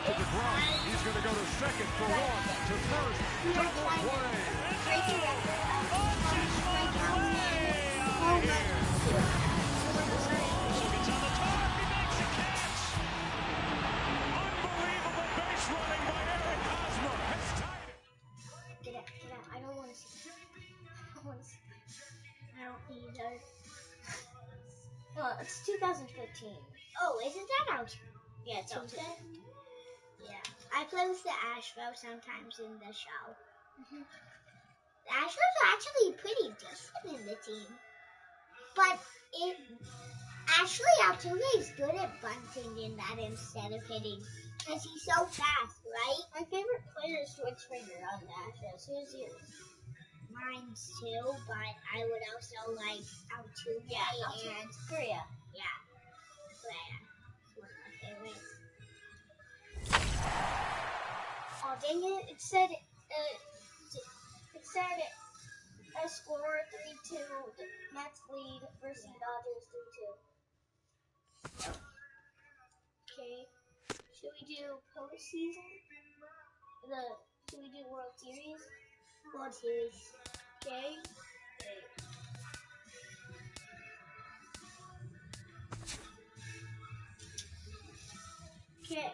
to the ground. He's going to go to second for one, to first, double play. Breaking record of It's on the top. He makes a catch. Unbelievable base running by Eric Hosmer. Has tied it. Get out. I don't want to see it. I don't either. Well, it's 2015. Oh, isn't that out? Yeah, it's Tuesday. Yeah. I play with the Astros sometimes in the show. The Astros are actually pretty decent in the team. But Altuve is good at bunting in that instead of hitting. Because he's so fast, right? My favorite player is George Springer on the Astros. Who's yours? Mine's too, but I would also like Altuve and Korea. Yeah. Korea. One of my favorites. Oh, dang it. It said a score 3-2, Mets lead versus Dodgers 3-2. Okay. Should we do postseason? Should we do World Series? World Series. Okay. Okay.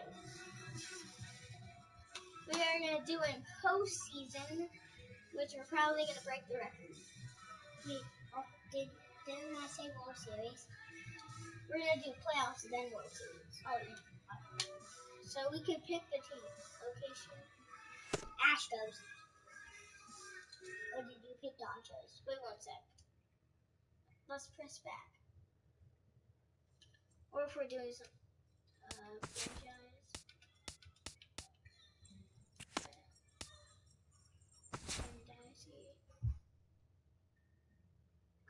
We are going to do a postseason, which we're probably going to break the record. Didn't I say World Series? We're going to do playoffs and then World Series. Oh, yeah. So we can pick the team. Location. Astros. Or did you pick Dodgers? Wait 1 sec. Let's press back. Or if we're doing some franchise.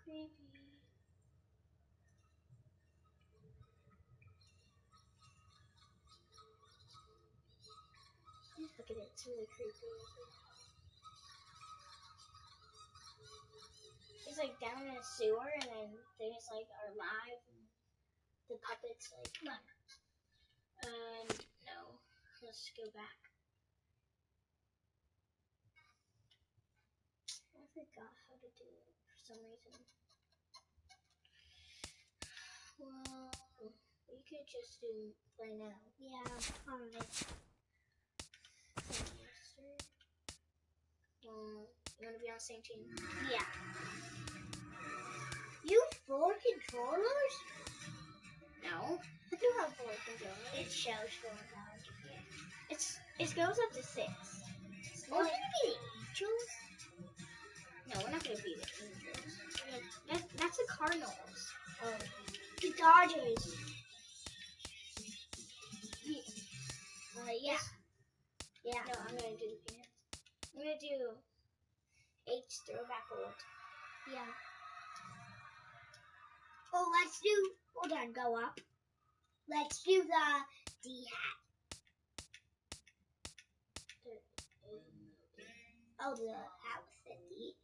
Creepy. Look at it, it's really creepy. It's like down in a sewer, and then they just like are live, and the puppets like come on. No, let's go back. I forgot how to do it for some reason. Well, we could just do play now. Yeah, alright. Well, you want to be on the same team? Yeah. You have 4 controllers? No. I do have 4 controllers. It shows 4 dollars. It goes up to 6. We're going to be the Angels? No, we're not going to be the Angels. That's the Cardinals. Oh. The Dodgers. Yeah. Yeah. No, I'm going to do the Peanuts. I'm going to do H throwback old. Yeah. Oh, let's do, hold on, go up. Let's do the D hat. Oh, the hat with the D.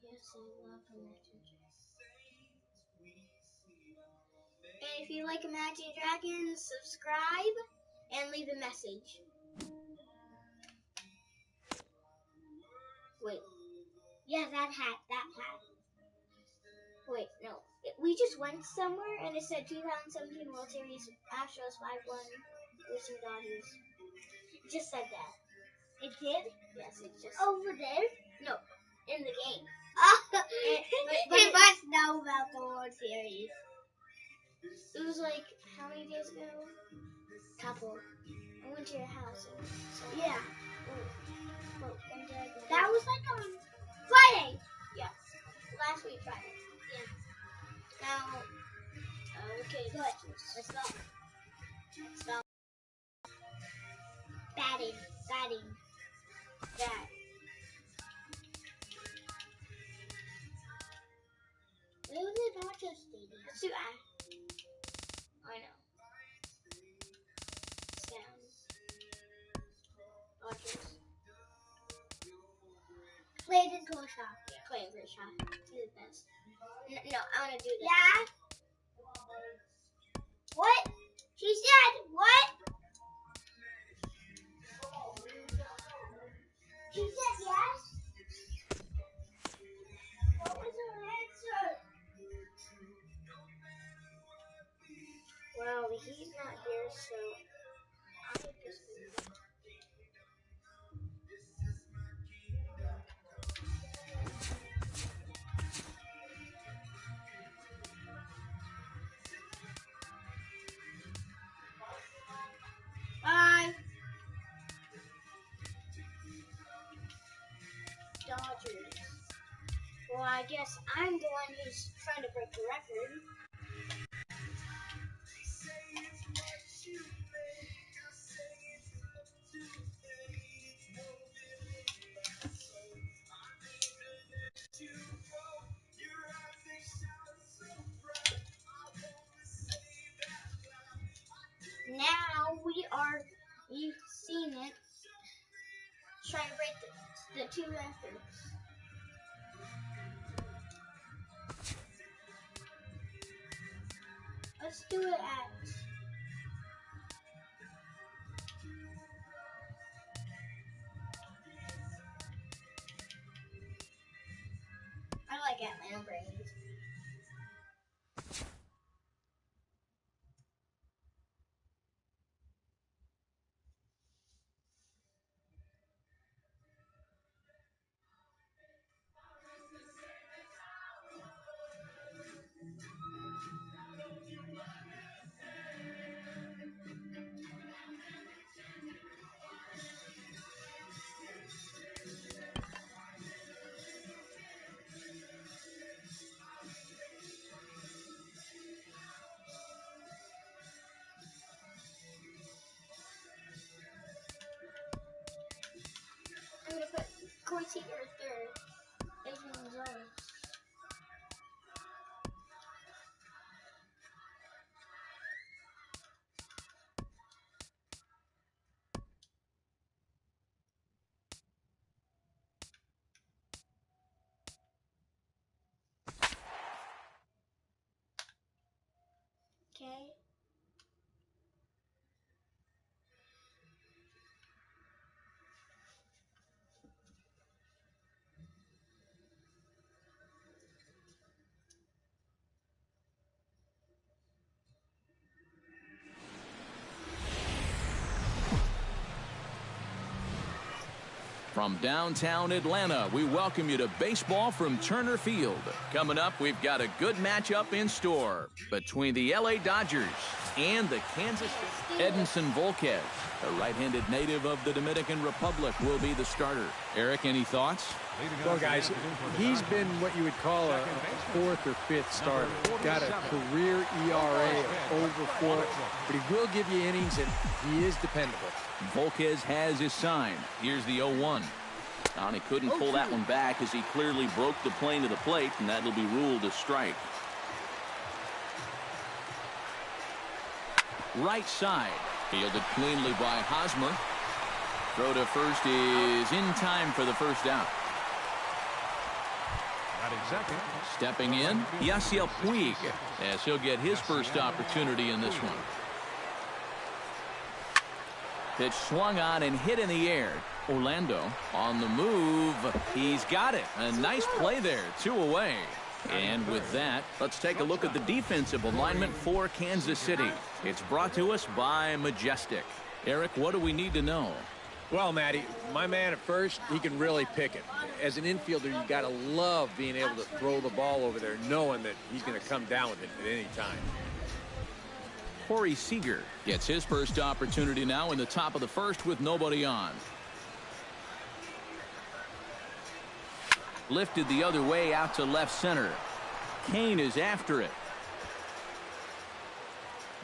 Yes, I love Imagine Dragons. And if you like Imagine Dragons, subscribe and leave a message. Wait. Yeah, that hat. Wait, no. We just went somewhere and it said 2017 World Series Astros 5-1 versus Dodgers. It just said that. It did? Yes, it just. Over there? No, in the game. But it must know about the World Series. It was like, how many days ago? Couple. I went to your house. Yeah. Well, when did I go? That was like on Friday. Yeah. Last week Friday. Yeah. Now, okay, good. Let's go. Batting. Bat. Where was the Dodgers stadium? Let's do I know. Sounds. Dodgers. Clayton Kershaw. Yeah, Clayton Kershaw. He's the best. No, I want to do this. Yeah? What? She said, what? not here, so I just. Bye. Dodgers. Well, I guess I'm the one who's trying to break the record. Now you've seen it, trying to break the two records. Let's do it at. I like Atlanta Braves. I'm gonna put Corsi or third. Adrian Jones. Okay. From downtown Atlanta, we welcome you to baseball from Turner Field. Coming up, we've got a good matchup in store between the LA Dodgers and the Kansas City. Edinson Volquez, a right-handed native of the Dominican Republic, will be the starter. Eric, any thoughts? Well, guys, he's been what you would call a fourth or fifth starter. Got a career ERA of over 4, but he will give you innings, and he is dependable. Volquez has his sign. Here's the 0-1. And he couldn't pull that one back as he clearly broke the plane to the plate, and that'll be ruled a strike. Right side, fielded cleanly by Hosmer. Throw to first is in time for the first out. Stepping in, Yasiel Puig, as he'll get his first opportunity in this one. Pitch swung on and hit in the air. Orlando on the move. He's got it. A nice play there. 2 away. And with that, let's take a look at the defensive alignment for Kansas City. It's brought to us by Majestic. Eric, what do we need to know? Well, Matty, my man at first, he can really pick it. As an infielder, you got to love being able to throw the ball over there, knowing that he's going to come down with it at any time. Corey Seager gets his first opportunity now in the top of the first with nobody on. Lifted the other way out to left center. Kane is after it.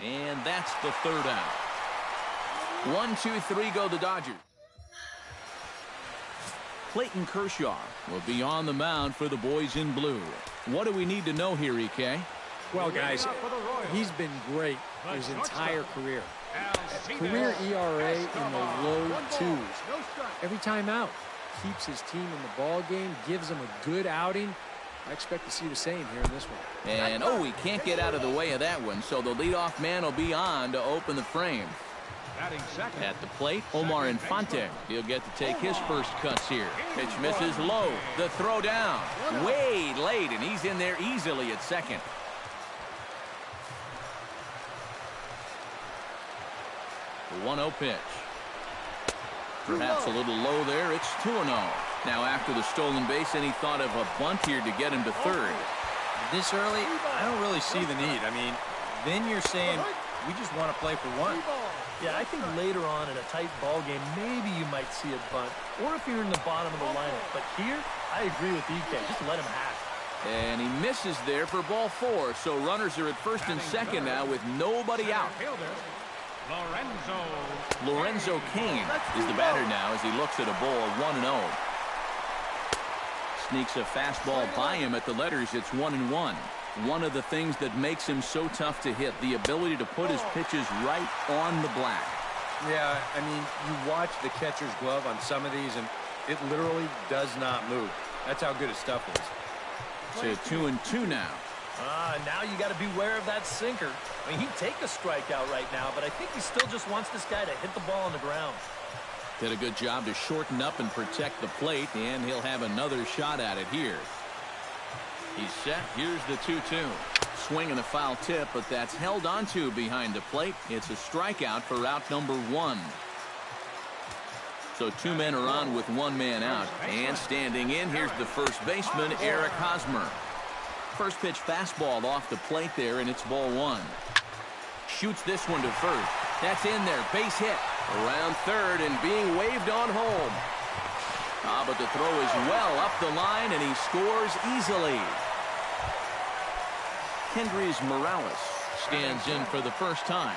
And that's the third out. 1, 2, 3 go the Dodgers. Clayton Kershaw will be on the mound for the boys in blue. What do we need to know here, EK? Well, guys, he's been great his entire career. Career ERA in the low 2s. Every time out, keeps his team in the ball game, gives them a good outing. I expect to see the same here in this one. And, oh, he can't get out of the way of that one, so the leadoff man will be on to open the frame. At the plate, Omar Infante. He'll get to take his first cuts here. Pitch misses low. The throw down. Way late, and he's in there easily at second. The 1-0 pitch. Perhaps a little low there. It's 2-0. Now after the stolen base, and he thought of a bunt here to get him to third. This early, I don't really see the need. I mean, then you're saying we just want to play for one. Yeah, I think later on in a tight ball game, maybe you might see a bunt, or if you're in the bottom of the lineup. But here, I agree with EK. Just let him hack. And he misses there for ball 4. So runners are at first and second now with nobody out. Lorenzo Kane is the batter now as he looks at a ball 1-0. Sneaks a fastball by him at the letters. It's 1-1. One of the things that makes him so tough to hit, the ability to put his pitches right on the black. Yeah, I mean, you watch the catcher's glove on some of these, and it literally does not move. That's how good his stuff is. To 2-2 now. Now you got to beware of that sinker. I mean, he'd take a strikeout right now, but I think he still just wants this guy to hit the ball on the ground. Did a good job to shorten up and protect the plate, and he'll have another shot at it here. He's set. Here's the 2-2. Swing and a foul tip, but that's held onto behind the plate. It's a strikeout for out number 1. So 2 men are on with 1 man out. And standing in, here's the first baseman, Eric Hosmer. First pitch fastball off the plate there, and it's ball 1. Shoots this one to first. That's in there. Base hit. Around third and being waved on home. But the throw is well up the line, and he scores easily. Kendrys Morales stands in for the first time.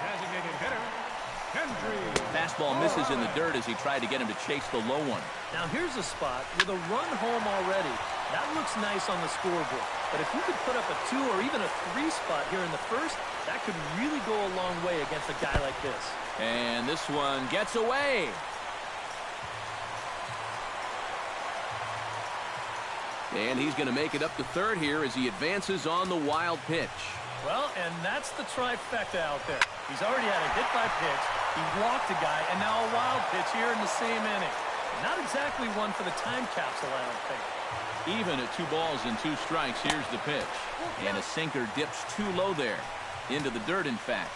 Fastball misses in the dirt as he tried to get him to chase the low one. Now here's a spot with a run home already. That looks nice on the scoreboard. But if you could put up a 2 or even a 3 spot here in the first, that could really go a long way against a guy like this. And this one gets away. And he's going to make it up to third here as he advances on the wild pitch. Well, and that's the trifecta out there. He's already had a hit by pitch, he walked a guy, and now a wild pitch here in the same inning. Not exactly one for the time capsule, I don't think. Even at 2 balls and 2 strikes, here's the pitch. And a sinker dips too low there. Into the dirt, in fact.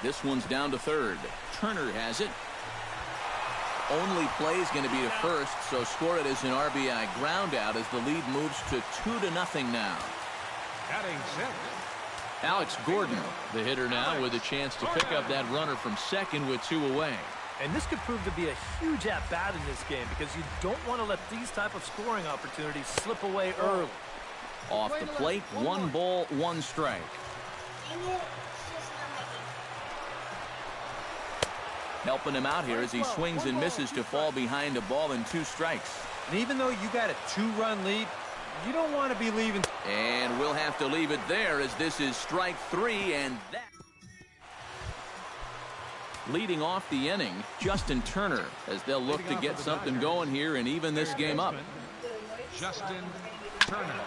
This one's down to third. Turner has it. Only play is going to be to first, so score it as an RBI ground out as the lead moves to 2-0 now. Alex Gordon, the hitter now, with a chance to pick up that runner from second with 2 away. And this could prove to be a huge at-bat in this game because you don't want to let these type of scoring opportunities slip away early. Off the plate, 1 ball, 1 strike. Helping him out here as he swings and misses to fall behind a ball and 2 strikes. And even though you got a 2-run lead, you don't want to be leaving. And we'll have to leave it there as this is strike 3, and that. Leading off the inning, Justin Turner, as they'll look to get something going here and even this game up. Justin Turner.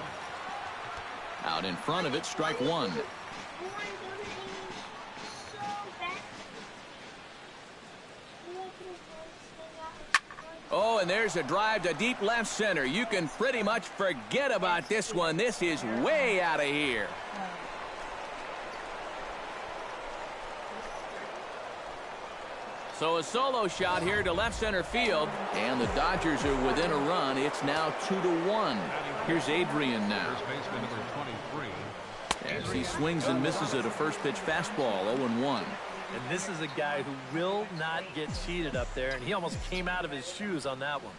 Out in front of it, strike 1. Oh, and there's a drive to deep left center. You can pretty much forget about this one. This is way out of here. So a solo shot here to left center field, and the Dodgers are within a run. It's now 2-1. Here's Adrian now. First baseman number 23. As he swings and misses at a first pitch fastball, 0-1. And this is a guy who will not get cheated up there, and he almost came out of his shoes on that one.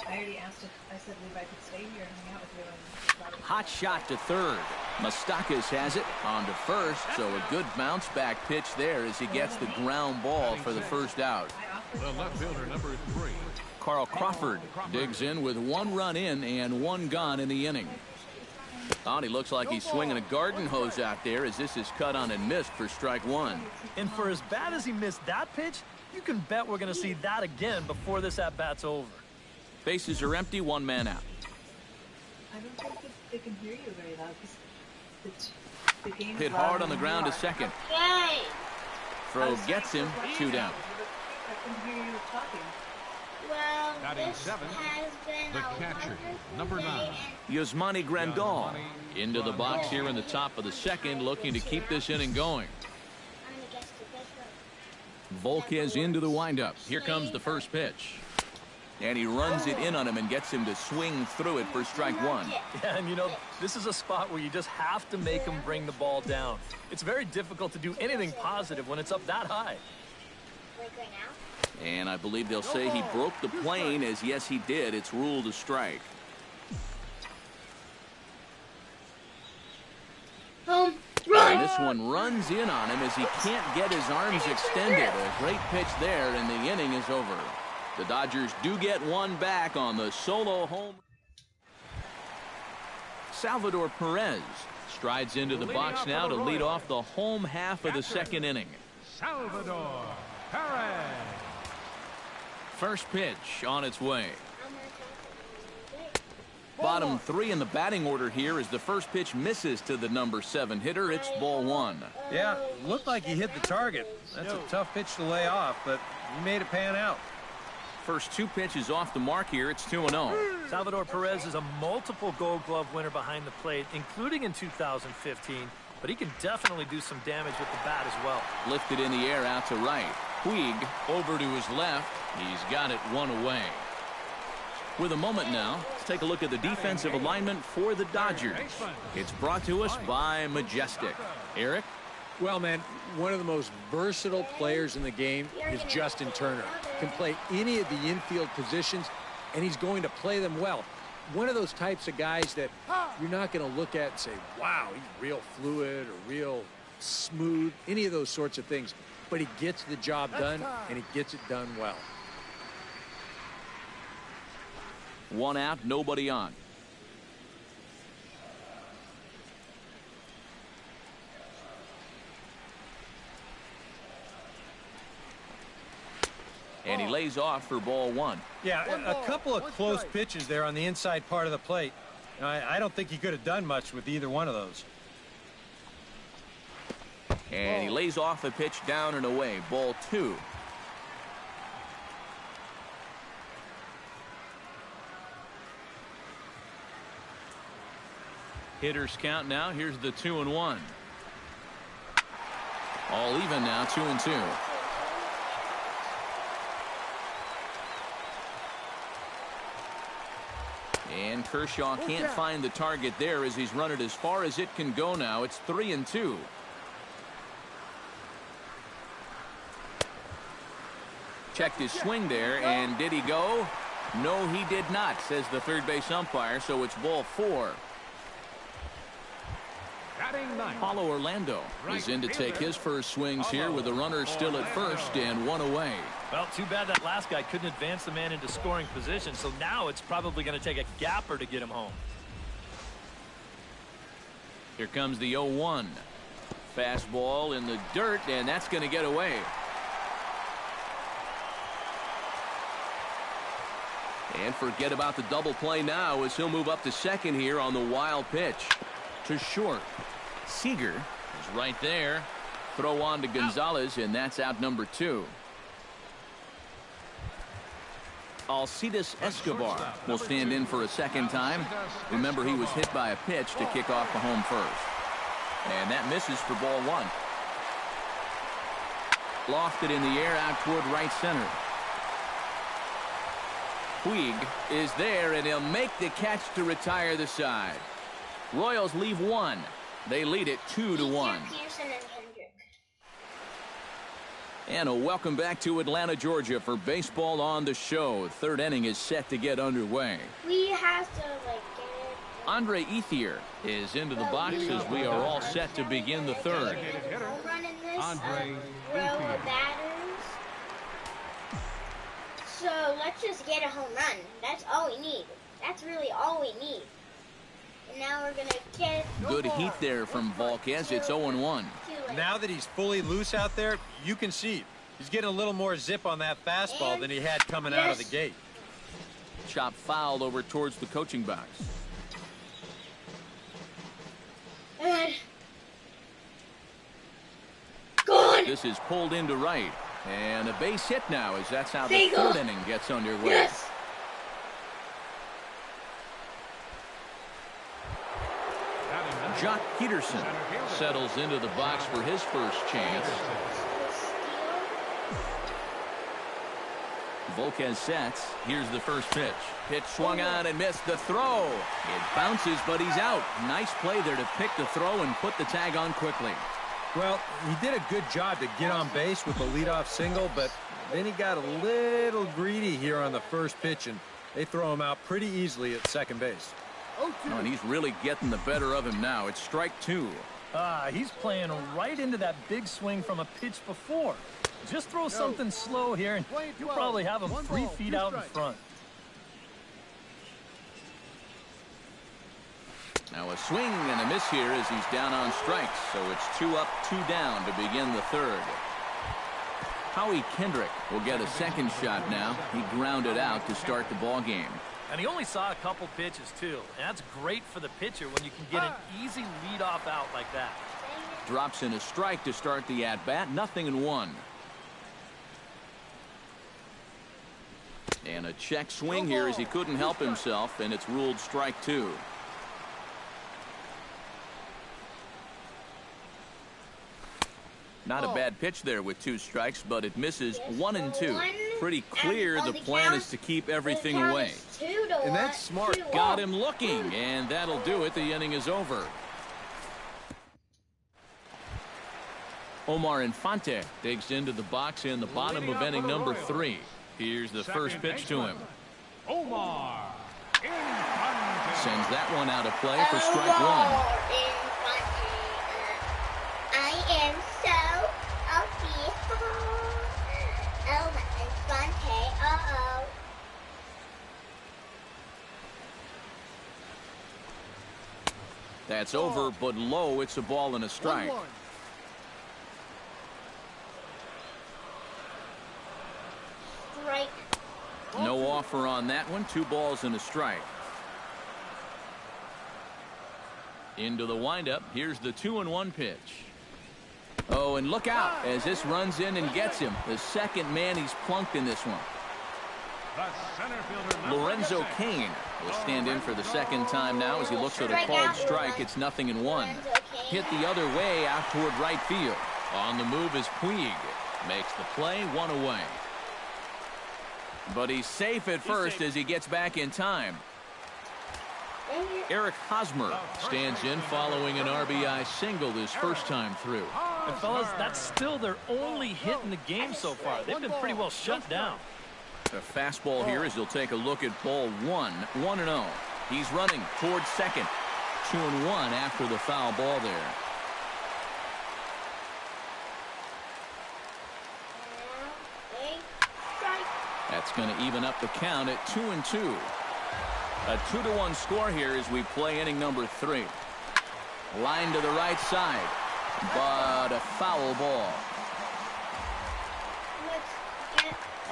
I already asked if I said if I could stay here and hang out with you. And Hot shot to third. Moustakas has it on to first, so a good bounce back pitch there as he gets the ground ball for the first out. The left fielder number 3. Carl Crawford digs in with 1 run in and 1 gone in the inning. Oh, he looks like he's swinging a garden hose out there as this is cut on and missed for strike 1. And for as bad as he missed that pitch, you can bet we're going to see that again before this at-bat's over. Bases are empty, 1 man out. I don't think they can hear you very loud because the game's Hit loud hard on the and ground to hard. second. Yay! Throw gets him, 2 down. I can hear you talking. Well, Batting this 7, has been the a catcher, wonderful number 9. day, Yasmani Grandal into the box here in the top of the second, looking to keep this inning going. Volquez into the windup. Here comes the first pitch. And he runs it in on him and gets him to swing through it for strike one. Yeah, and you know, this is a spot where you just have to make him bring the ball down. It's very difficult to do anything positive when it's up that high. Like right now? And I believe they'll say he broke the plane, as yes, he did. It's ruled a strike. Run! And this one runs in on him as he can't get his arms extended. A great pitch there, and the inning is over. The Dodgers do get one back on the solo home. Salvador Perez strides into the box now to lead off the home half of the second inning. Salvador Perez. First pitch on its way. Bottom three in the batting order here as the first pitch misses to the number 7 hitter. It's ball one. Yeah, looked like he hit the target. That's a tough pitch to lay off, but he made it pan out. First 2 pitches off the mark here. It's 2-0. Salvador Perez is a multiple Gold Glove winner behind the plate, including in 2015, but he can definitely do some damage with the bat as well. Lifted in the air out to right. Puig over to his left. He's got it one away. With a moment now, let's take a look at the defensive alignment for the Dodgers. It's brought to us by Majestic. Eric? Well, man, one of the most versatile players in the game is Justin Turner. Can play any of the infield positions, and he's going to play them well. One of those types of guys that you're not going to look at and say, wow, he's real fluid or real smooth, any of those sorts of things. But he gets the job done, and he gets it done well. 1 out, nobody on. And he lays off for ball one. Yeah, a couple of close pitches there on the inside part of the plate. I don't think he could have done much with either one of those. And he lays off a pitch down and away. Ball two. Hitters count now. Here's the 2-1. All even now, 2-2. And Kershaw can't find the target there as he's run it as far as it can go now. It's 3-2. Checked his swing there, and did he go? No, he did not, says the third base umpire, so it's ball four. Paulo Orlando is in to take his first swings here with the runner still at first and one away. Well, too bad that last guy couldn't advance the man into scoring position, so now it's probably going to take a gapper to get him home. Here comes the 0-1. Fastball in the dirt, and that's going to get away. And forget about the double play now as he'll move up to second here on the wild pitch. To short. Seager is right there. Throw on to Gonzalez, and that's out number 2. Alcides Escobar will stand in for a second time. Remember, he was hit by a pitch to kick off the home first. And that misses for ball one. Lofted in the air out toward right center. Puig is there, and he'll make the catch to retire the side. Royals leave one. They lead it 2-1. And a welcome back to Atlanta, Georgia for baseball on the show. Third inning is set to get underway. We have to get it. Andre Ethier is into the box as we are all set to begin the third. Andre row of batters. So let's just get a home run. That's all we need. That's really all we need. And now we're going to get good heat there from Volquez. It's 0-1. Now that he's fully loose out there, you can see he's getting a little more zip on that fastball than he had coming out of the gate. Chop fouled over towards the coaching box. This is pulled into right. And a base hit now as that's how the third inning gets underway. Yes. Jock Peterson settles into the box for his first chance. Volquez sets. Here's the first pitch. Pitch swung on and missed the throw. It bounces, but he's out. Nice play there to pick the throw and put the tag on quickly. Well, he did a good job to get on base with the leadoff single, but then he got a little greedy here on the first pitch, and they throw him out pretty easily at second base. Oh, and he's really getting the better of him now. It's strike two. He's playing right into that big swing from a pitch before. Just throw something slow here, and you'll probably have him 3 feet out in front. Now a swing and a miss here as he's down on strikes. So it's 2 up, 2 down to begin the third. Howie Kendrick will get a second shot now. He grounded out to start the ball game. And he only saw a couple pitches, too. And that's great for the pitcher when you can get an easy leadoff out like that. Drops in a strike to start the at-bat. 0-1. And a check swing here as he couldn't help himself, and it's ruled strike two. Not a bad pitch there with 2 strikes, but it misses. 1-2. Pretty clear the plan is to keep everything away. And that's smart. Got him looking, and that'll do it. The inning is over. Omar Infante digs into the box in the bottom of inning number 3. Here's the first pitch to him. Omar Infante. Sends that one out of play for strike 1. I am so Infante. That's over, but low. It's a ball and a strike. Strike. No offer on that one. 2 balls and a strike. Into the windup. Here's the 2-1 pitch. Oh, and look out as this runs in and gets him. The second man he's plunked in this one. Lorenzo Cain will stand in for the second time now as he looks at a called strike. It's 0-1. Hit the other way out toward right field. On the move is Puig. Makes the play, 1 away. But he's safe at first as he gets back in time. Eric Hosmer stands in following an RBI single his first time through. And fellas, that's still their only hit in the game so far. They've been pretty well shut down. A fastball here as he'll take a look at ball 1. 1-0. He's running towards second. 2-1 after the foul ball there. That's going to even up the count at 2-2. A 2-1 score here as we play inning number 3. Line to the right side, but a foul ball.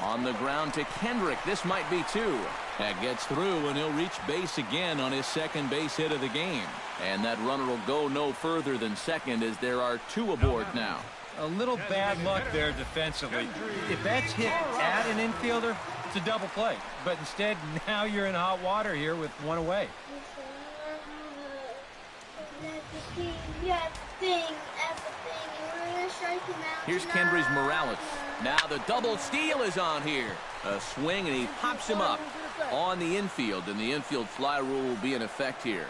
On the ground to Kendrick. This might be 2. That gets through, and he'll reach base again on his second base hit of the game. And that runner will go no further than second as there are 2 aboard now. A little bad luck there defensively. If that's hit at an infielder, it's a double play. But instead, now you're in hot water here with 1 away. Here's Kendrys Morales. Now the double steal is on here. A swing, and he pops him up on the infield, and the infield fly rule will be in effect here.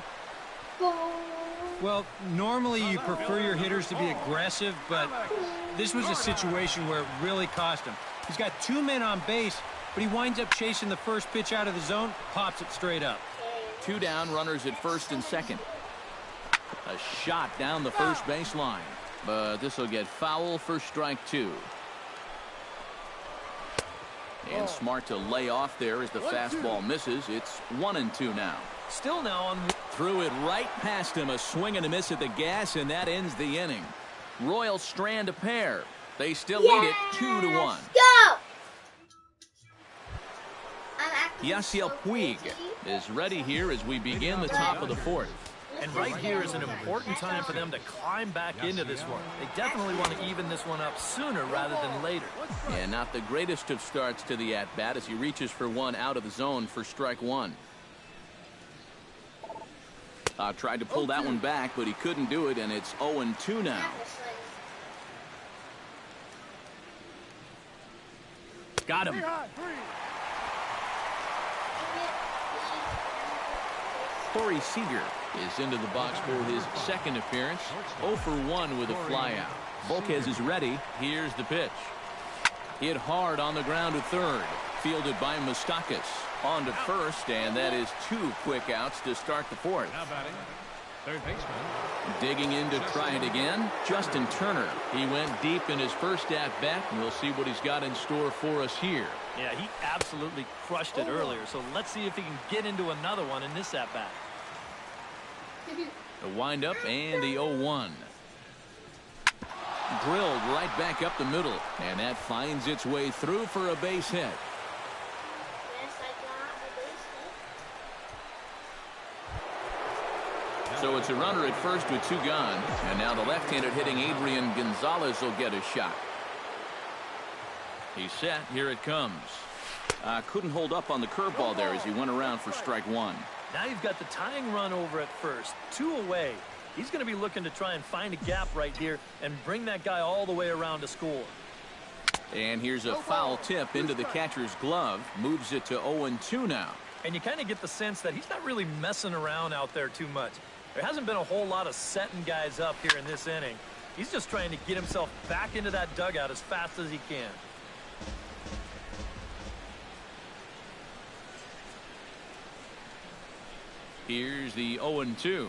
Well, normally you prefer your hitters to be aggressive, but this was a situation where it really cost him. He's got 2 men on base, but he winds up chasing the first pitch out of the zone, pops it straight up. 2 down, runners at first and second. A shot down the first baseline, but this will get foul for strike 2. And smart to lay off there as the fastball misses. It's 1-2 now. Still now on. Threw it right past him. A swing and a miss at the gas, and that ends the inning. Royals strand a pair. They still lead it 2-1. Go! Yasiel Puig is ready here as we begin the top of the 4th. And right here is an important time for them to climb back into this one. They definitely want to even this one up sooner rather than later. And not the greatest of starts to the at-bat as he reaches for one out of the zone for strike 1. Tried to pull that one back, but he couldn't do it, and it's 0-2 now. Got him. Corey Seager is into the box for his second appearance. 0 for 1 with a flyout. Volquez is ready. Here's the pitch. Hit hard on the ground to third. Fielded by Moustakas. On to first, and that is 2 quick outs to start the fourth. Now batting, third baseman. Digging in to try it again, Justin Turner. He went deep in his first at-bat, and we'll see what he's got in store for us here. Yeah, he absolutely crushed it earlier, so let's see if he can get into another one in this at-bat. The windup and the 0-1. Drilled right back up the middle, and that finds its way through for a base hit. So it's a runner at first with 2 gone, and now the left-handed hitting Adrian Gonzalez will get a shot. He's set. Here it comes. Couldn't hold up on the curveball there as he went around for strike 1. Now you've got the tying run over at first, 2 away. He's going to be looking to try and find a gap right here and bring that guy all the way around to score. And here's a foul tip into the catcher's glove. Moves it to 0-2 now. And you kind of get the sense that he's not really messing around out there too much. There hasn't been a whole lot of setting guys up here in this inning. He's just trying to get himself back into that dugout as fast as he can. Here's the 0-2.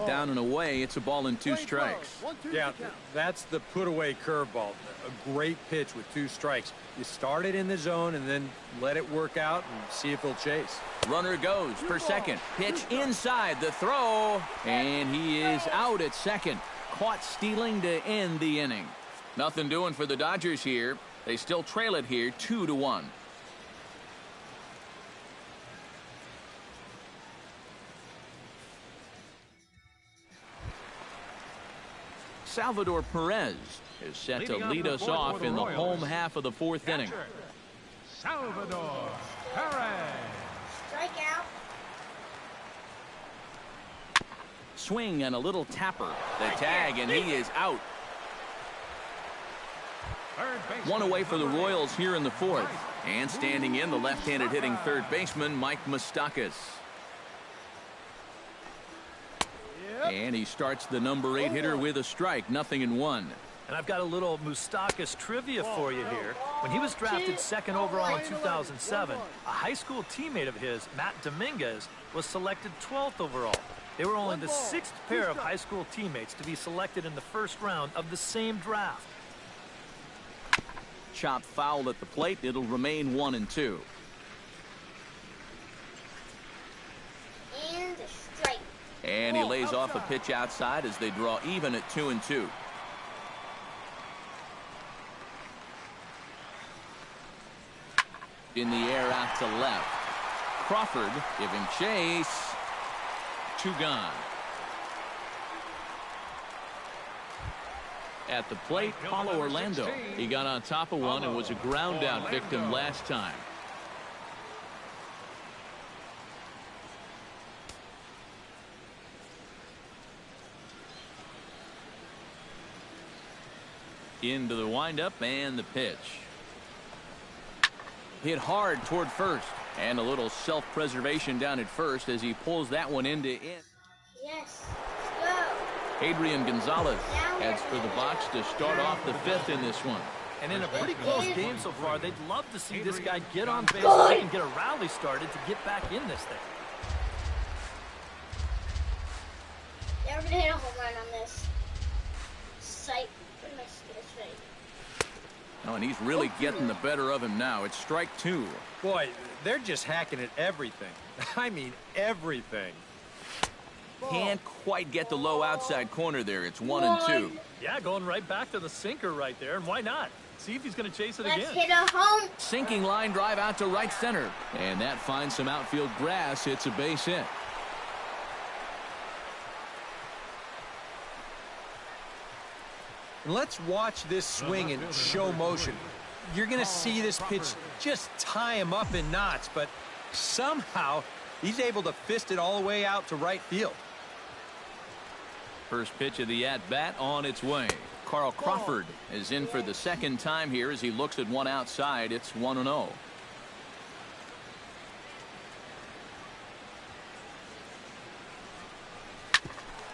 Down and away, it's a ball and 2 strikes. Yeah, that's the put-away curveball. A great pitch with 2 strikes. You start it in the zone and then let it work out and see if he'll chase. Runner goes for second. Pitch inside the throw, and he is out at second. Caught stealing to end the inning. Nothing doing for the Dodgers here. They still trail it here 2-1. Salvador Perez is set to lead us off in the home half of the 4th inning. Salvador Perez. Strikeout. Swing and a little tapper. The tag, and he is out. 1 away for the Royals here in the 4th. And standing in, the left-handed hitting third baseman, Mike Moustakas. And he starts the number 8 hitter with a strike, 0-1. And I've got a little Moustakas trivia for you here. When he was drafted 2nd overall in 2007, a high school teammate of his, Matt Dominguez, was selected 12th overall. They were only the 6th pair of high school teammates to be selected in the 1st round of the same draft. Chop foul at the plate. It'll remain 1-2. And a strike. And he lays off a pitch outside as they draw even at 2-2. In the air out to left. Crawford giving chase. 2 gone. At the plate, Paulo Orlando. He got on top of one and was a ground out victim last time. Into the windup and the pitch. Hit hard toward first, and a little self-preservation down at first as he pulls that one into in. Yes. Let's go. Adrian Gonzalez heads for the box to start off the 5th in this one. And in a pretty close game so far, they'd love to see this guy get on base so they can get a rally started to get back in this thing. Yeah, we're gonna hit a home run on this. Sight. Oh, and he's really getting the better of him now. It's strike 2. Boy, they're just hacking at everything. I mean, everything. Can't quite get the low outside corner there. It's 1-2. Yeah, going right back to the sinker right there, and why not? See if he's going to chase it again. Let's hit a home. Sinking line drive out to right center. And that finds some outfield grass. It's a base hit. And let's watch this swing in show motion. You're going to see this pitch just tie him up in knots, but somehow he's able to fist it all the way out to right field. First pitch of the at-bat on its way. Carl Crawford is in for the second time here as he looks at one outside. It's 1-0.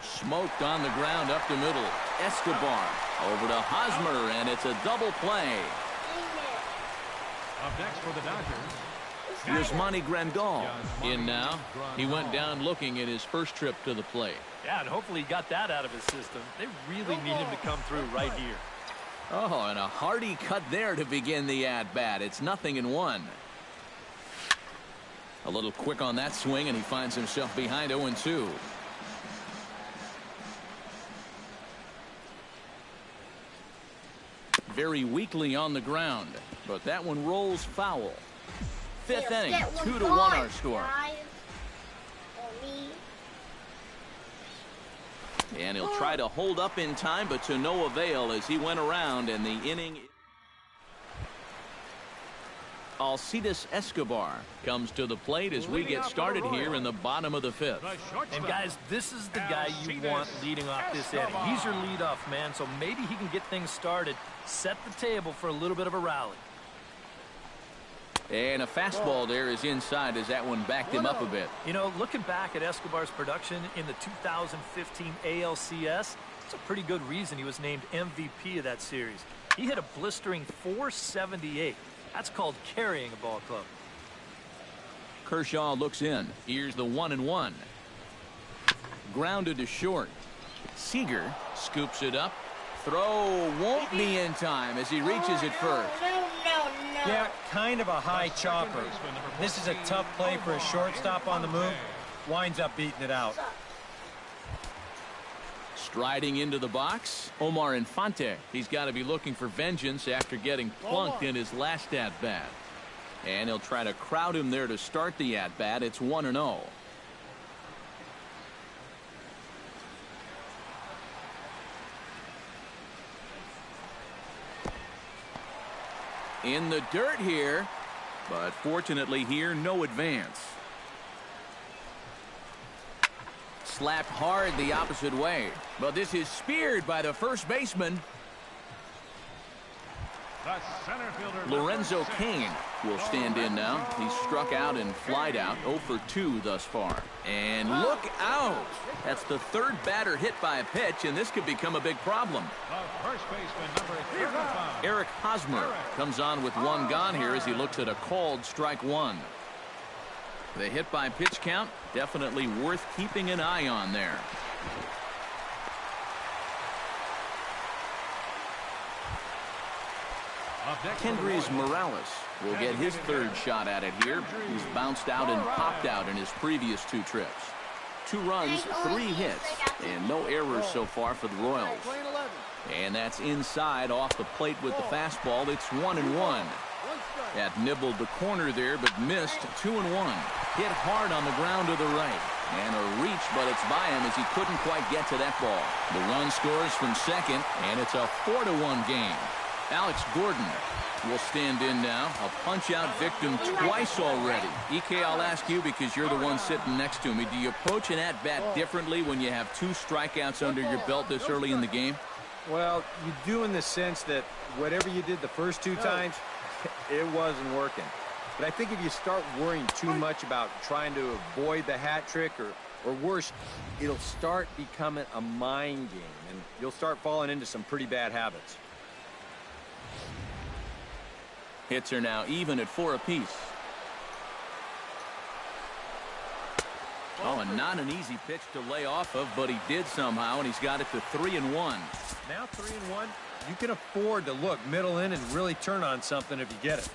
Smoked on the ground up the middle. Escobar over to Hosmer, and it's a double play. Up next for the Dodgers. Here's Monty Grandal in now. He went down looking at his first trip to the plate. Yeah, and hopefully he got that out of his system. They really need him to come through right here. Oh, and a hearty cut there to begin the at-bat. It's 0-1. A little quick on that swing, and he finds himself behind 0-2. Very weakly on the ground, but that one rolls foul. Fifth inning, 2-1 our score. And he'll try to hold up in time, but to no avail as he went around, and the inning. Alcides Escobar comes to the plate as we get started here in the bottom of the fifth. And guys, this is the guy you want leading off this inning. He's your leadoff man, so maybe he can get things started, set the table for a little bit of a rally. And a fastball there is inside as that one backed him up a bit. You know, looking back at Escobar's production in the 2015 ALCS, it's a pretty good reason he was named MVP of that series. He hit a blistering .478. That's called carrying a ball club. Kershaw looks in. Here's the 1-1. Grounded to short. Seager scoops it up. Throw won't be in time as he reaches it first. Yeah, kind of a high chopper. This is a tough play for a shortstop on the move. Winds up beating it out. Striding into the box, Omar Infante. He's got to be looking for vengeance after getting plunked in his last at-bat. And he'll try to crowd him there to start the at-bat. It's 1-0. In the dirt here, but fortunately here, no advance. Slapped hard the opposite way, but this is speared by the first baseman. The center fielder, Lorenzo Cain will stand in now. He's struck out and flied out, 0 for 2 thus far. And look out! That's the third batter hit by a pitch, and this could become a big problem. the first baseman, number 35. Eric Hosmer comes on with one gone here as he looks at a called strike one. The hit by pitch count, definitely worth keeping an eye on there. Kendrys Morales will get his third shot at it here. He's bounced out and popped out in his previous 2 trips. 2 runs, 3 hits, and no errors so far for the Royals. And that's inside off the plate with the fastball. It's 1-1. That nibbled the corner there, but missed. 2-1. Hit hard on the ground to the right. And a reach, but it's by him as he couldn't quite get to that ball. The run scores from second, and it's a 4-1 game. Alex Gordon will stand in now. A punch-out victim twice already. EK, I'll ask you because you're the one sitting next to me. Do you approach an at-bat differently when you have 2 strikeouts under your belt this early in the game? Well, you do in the sense that whatever you did the first 2 times, it wasn't working. But I think if you start worrying too much about trying to avoid the hat trick or worse, it'll start becoming a mind game, and you'll start falling into some pretty bad habits. Hits are now even at 4 apiece. Oh, and not an easy pitch to lay off of, but he did somehow, and he's got it to 3-1. Now 3-1, you can afford to look middle in and really turn on something if you get it.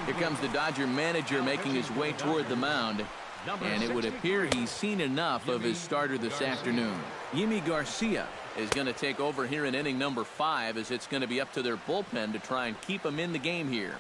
Here comes the Dodger manager making his way toward the mound, and it would appear he's seen enough of his starter this afternoon. Yimi Garcia is going to take over here in inning number 5 as it's going to be up to their bullpen to try and keep him in the game here.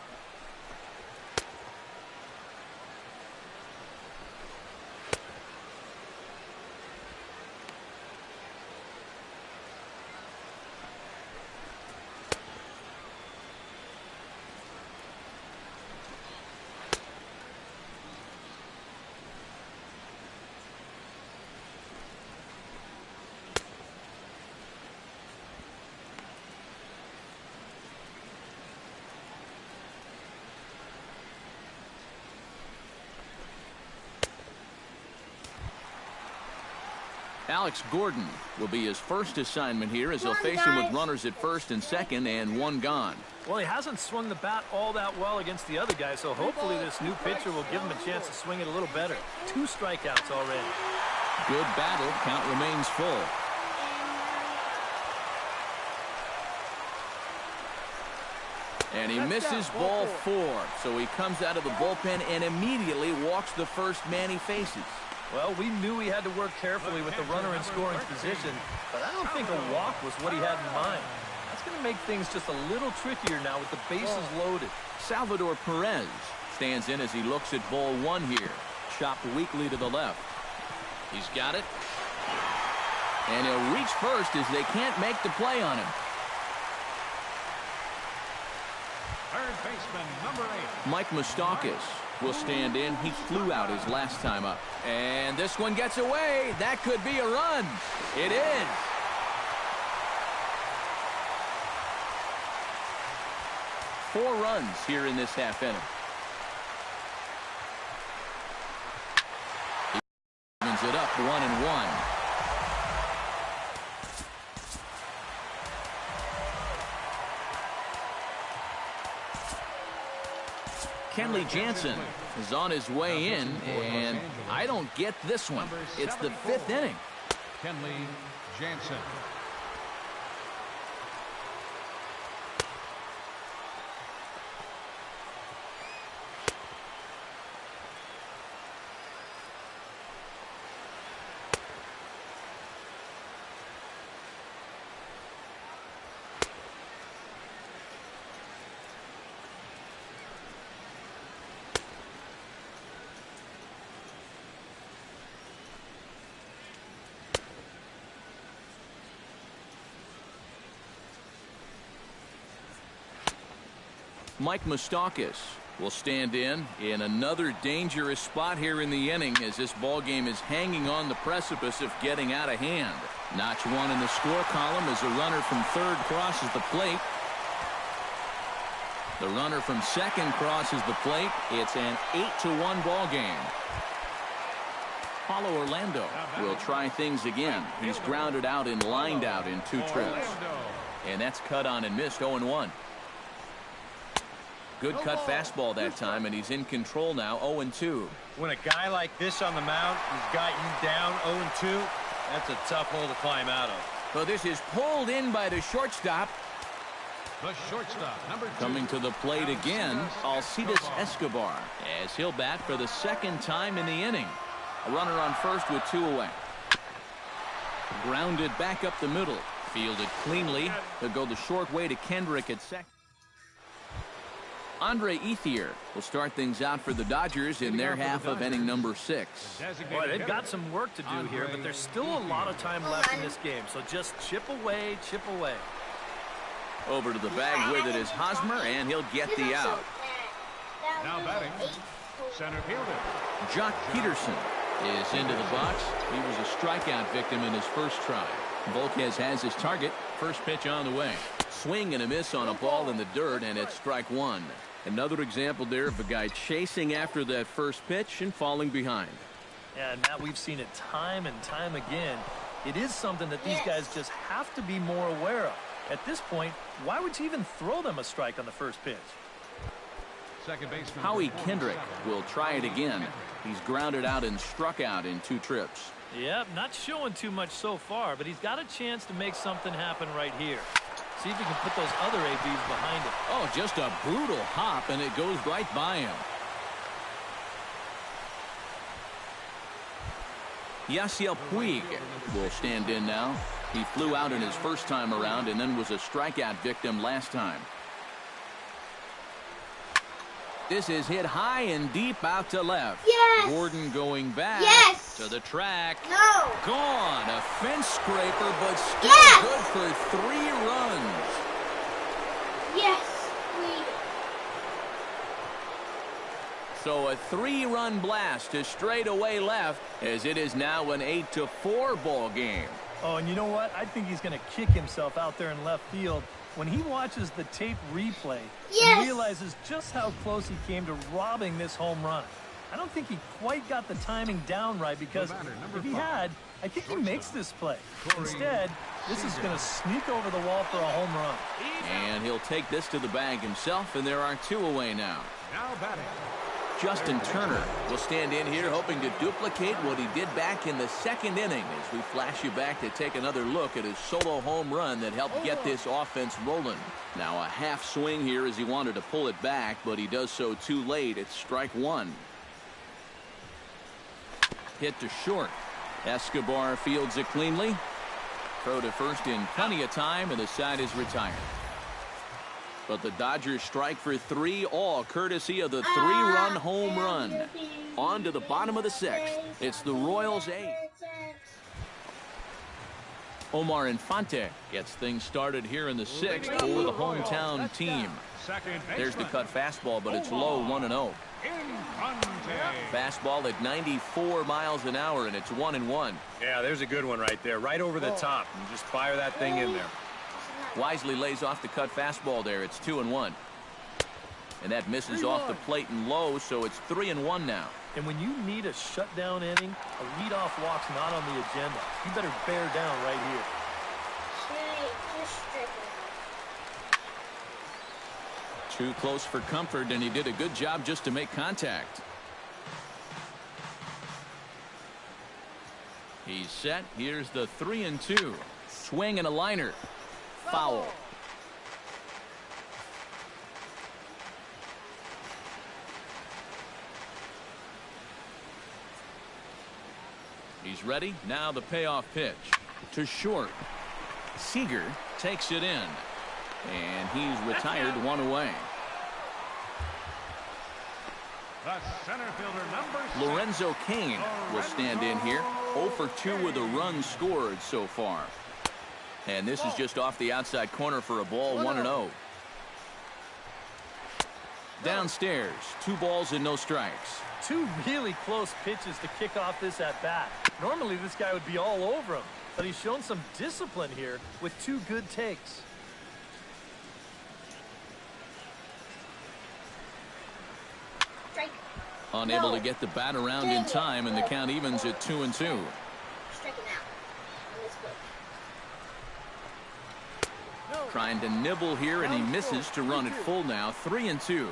Alex Gordon will be his first assignment here as he'll face him with runners at first and second and one gone. Well, he hasn't swung the bat all that well against the other guy, so hopefully this new pitcher will give him a chance to swing it a little better. 2 strikeouts already. Good battle. Count remains full. And he misses ball 4, so he comes out of the bullpen and immediately walks the first man he faces. Well, we knew he had to work carefully with the runner in scoring position, but I don't think a walk was what he had in mind. That's going to make things just a little trickier now with the bases loaded. Salvador Perez stands in as he looks at ball 1 here. Chopped weakly to the left. He's got it. And he'll reach first as they can't make the play on him. Third baseman, number 8. Mike Moustakas will stand in. He flew out his last time up. And this one gets away. That could be a run. It is. Four runs here in this half inning. He evens it up 1-1. Kenley Jansen is on his way in, and I don't get this one. It's the 5th inning. Kenley Jansen. Mike Moustakas will stand in another dangerous spot here in the inning as this ball game is hanging on the precipice of getting out of hand. Notch 1 in the score column as a runner from third crosses the plate. The runner from second crosses the plate. It's an 8-1 ball game. Paulo Orlando will try things again. He's grounded out and lined out in 2 trips. And that's cut on and missed 0-1. Good cut fastball that time, and he's in control now, 0-2. When a guy like this on the mound has got you down 0-2, that's a tough hole to climb out of. So this is pulled in by the shortstop. The shortstop, number 2. Coming to the plate again, Alcides Escobar, as he'll bat for the 2nd time in the inning. A runner on first with 2 away. Grounded back up the middle. Fielded cleanly. He'll go the short way to Kendrick at second. Andre Ethier will start things out for the Dodgers in their half of inning number 6. Boy, they've got some work to do here, but there's still a lot of time left in this game, so just chip away, chip away. Over to the bag with it is Hosmer, and he'll get the out. Now batting, center fielder. Jock Peterson is into the box. He was a strikeout victim in his first try. Volquez has his target. First pitch on the way. Swing and a miss on a ball in the dirt, and it's strike 1. Another example there of a guy chasing after that first pitch and falling behind. Yeah, and Matt, we've seen it time and time again. It is something that these guys just have to be more aware of. At this point, why would you even throw them a strike on the first pitch? Second baseman Howie Kendrick will try it again. He's grounded out and struck out in 2 trips. Yep, not showing too much so far, but he's got a chance to make something happen right here. See if he can put those other ABs behind him. Oh, just a brutal hop, and it goes right by him. Yasiel Puig will stand in now. He flew out in his first time around and then was a strikeout victim last time. This is hit high and deep out to left. Yes! Gordon going back to the track. No! Gone. A fence scraper, but still good for 3 runs. Yes, So a 3-run blast to straightaway left as it is now an 8-4 ball game. Oh, and you know what? I think he's going to kick himself out there in left field when he watches the tape replay and realizes just how close he came to robbing this home run. I don't think he quite got the timing down right, because if he had, I think he makes this play. Instead, this is going to sneak over the wall for a home run. And he'll take this to the bag himself, and there are 2 away now. Now batting. Justin Turner will stand in here hoping to duplicate what he did back in the 2nd inning as we flash you back to take another look at his solo home run that helped get this offense rolling. Now a half swing here as he wanted to pull it back, but he does so too late. It's strike 1. Hit to short. Escobar fields it cleanly. Throw to first in plenty of time, and the side is retired. But the Dodgers strike for 3, all courtesy of the 3-run home run. On to the bottom of the 6th. It's the Royals' 8. Omar Infante gets things started here in the 6th for the hometown team. There's the cut fastball, but it's low, 1-0. Fastball at 94 miles an hour, and it's 1-1. Yeah, there's a good one right there, right over the top. And just fire that thing in there. Wisely lays off the cut fastball there. It's 2-1. And that misses off the plate and low, so it's 3-1 now. And when you need a shutdown inning, a leadoff walk's not on the agenda. You better bear down right here. Too close for comfort, and he did a good job just to make contact. He's set. Here's the 3-2. Swing and a liner. Foul. He's ready. Now the payoff pitch. To short. Seager takes it in. And he's retired, 1 away. The center fielder, number 6. Lorenzo Cain will stand in here. 0 for 2 with a run scored so far. And this is just off the outside corner for a ball, 1-0. Downstairs, 2 balls and no strikes. 2 really close pitches to kick off this at-bat. Normally this guy would be all over him, but he's shown some discipline here with 2 good takes. Unable to get the bat around in time, and the count evens at 2-2. Trying to nibble here, and he misses to run it full now. 3-2.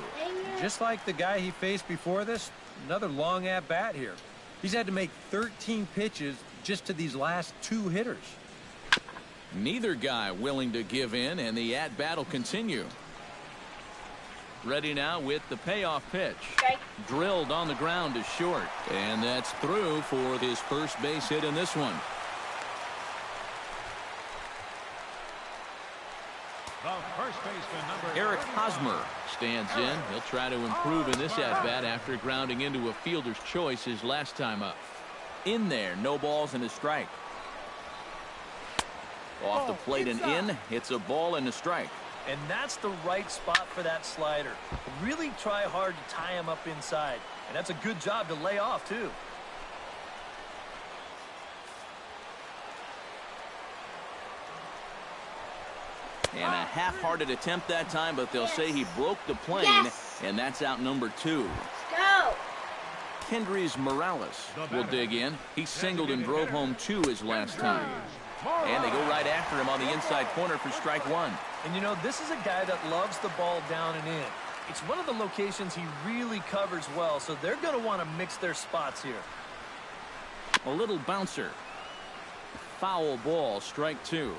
Just like the guy he faced before this, another long at-bat here. He's had to make 13 pitches just to these last 2 hitters. Neither guy willing to give in, and the at-bat will continue. Ready now with the payoff pitch. Drilled on the ground to short. And that's through for his first base hit in this one. The first baseman, number Eric Hosmer stands in. He'll try to improve in this at-bat after grounding into a fielder's choice his last time up. In there, no balls and a strike. Off the plate and in. It's a ball and a strike. And that's the right spot for that slider. Really try hard to tie him up inside. And that's a good job to lay off, too. And a half-hearted attempt that time, but they'll say he broke the plane, and that's out number 2. Let's go. Kendrys Morales will dig in. He singled and drove home 2 his last time. And they go right after him on the inside corner for strike 1. And you know, this is a guy that loves the ball down and in. It's one of the locations he really covers well, so they're going to want to mix their spots here. A little bouncer. Foul ball, strike 2.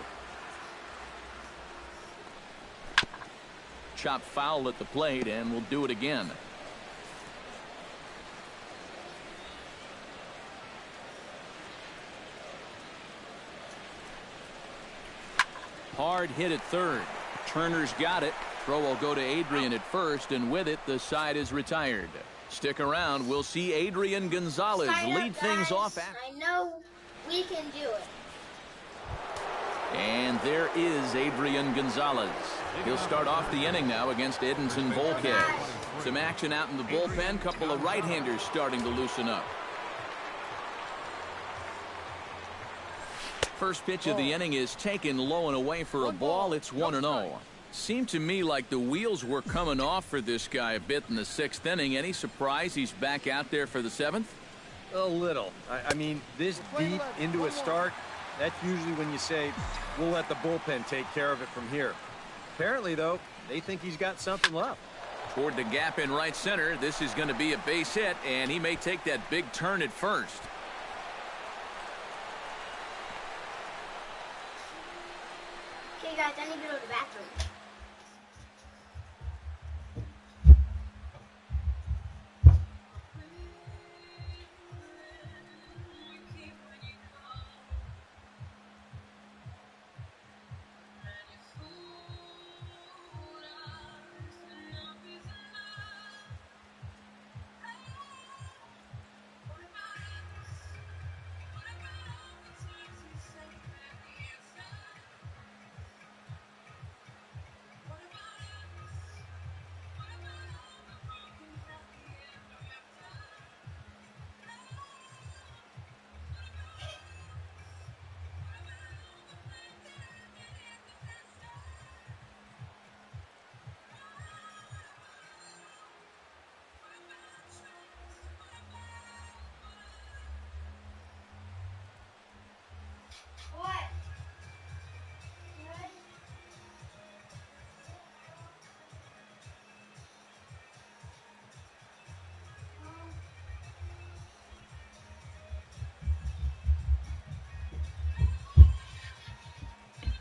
Chop foul at the plate, and we'll do it again. Hard hit at third. Turner's got it. Throw will go to Adrian at first, and with it, the side is retired. Stick around. We'll see Adrian Gonzalez lead things off. I know we can do it. And there is Adrian Gonzalez. He'll start off the inning now against Edinson Volquez. Some action out in the bullpen. Couple of right-handers starting to loosen up. First pitch of the inning is taken low and away for a ball. It's 1-0. Seemed to me like the wheels were coming off for this guy a bit in the 6th inning. Any surprise he's back out there for the 7th? A little. I mean, this deep into a start, that's usually when you say, we'll let the bullpen take care of it from here. Apparently, though, they think he's got something left. Toward the gap in right center, this is going to be a base hit, and he may take that big turn at first. Okay, guys, I need to go to the bathroom.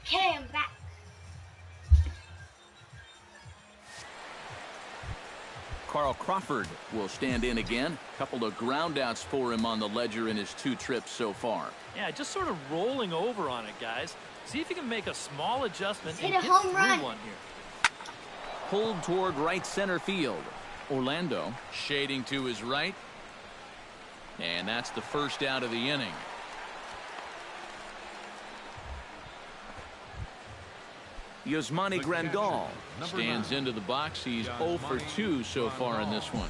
Okay, I'm back. Carl Crawford will stand in again. Couple of groundouts for him on the ledger in his 2 trips so far. Yeah, just sort of rolling over on it, guys. See if you can make a small adjustment and Hit a get home through run. one here. Pulled toward right center field. Orlando shading to his right. And that's the first out of the inning. Yasmani Grandal stands into the box. He's 0 for 2 so far in this one.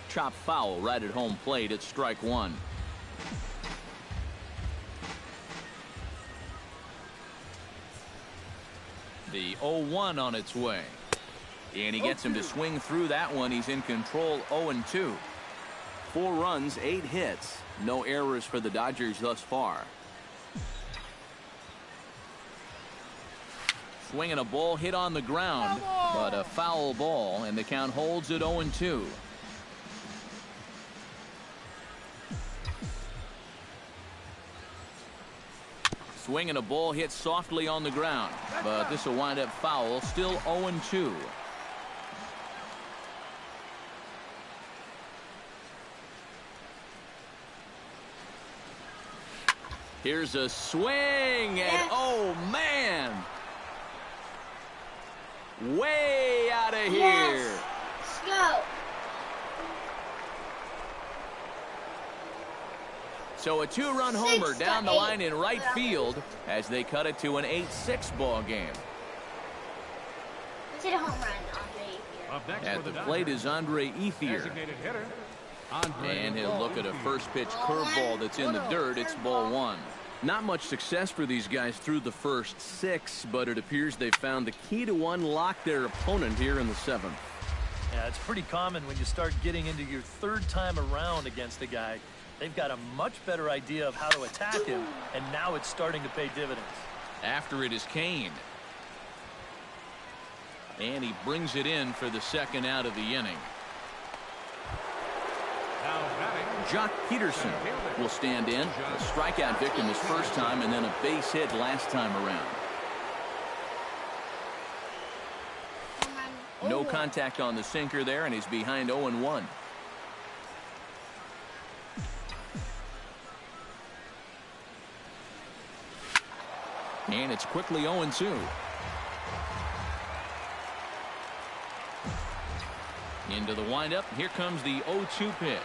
Chop foul right at home plate at strike 1. The 0-1 on its way. And he gets him to swing through that one. He's in control 0-2. 4 runs, 8 hits. No errors for the Dodgers thus far. Swinging a ball hit on the ground, but a foul ball, and the count holds at 0-2. Swinging a ball hit softly on the ground, but this will wind up foul. Still 0-2. Here's a swing, and oh man, way out of here. Yes. Let's go. So a 2-run homer down the line in right field as they cut it to an 8-6 ball game. Let's hit a home run, Andre. Up next At for the Dodgers, plate is Andre Ethier. designated hitter, Andre And he'll Ethier. look at a first pitch curveball that's in the dirt. It's ball 1. Not much success for these guys through the first 6, but it appears they've found the key to unlock their opponent here in the 7th. Yeah, it's pretty common when you start getting into your 3rd time around against a guy. They've got a much better idea of how to attack him, and now it's starting to pay dividends. After it is Kane. And he brings it in for the 2nd out of the inning. Now batting, Jock Peterson will stand in. A strikeout victim his first time, and then a base hit last time around. No contact on the sinker there, and he's behind 0-1. And it's quickly 0-2. Into the windup. Here comes the 0-2 pitch.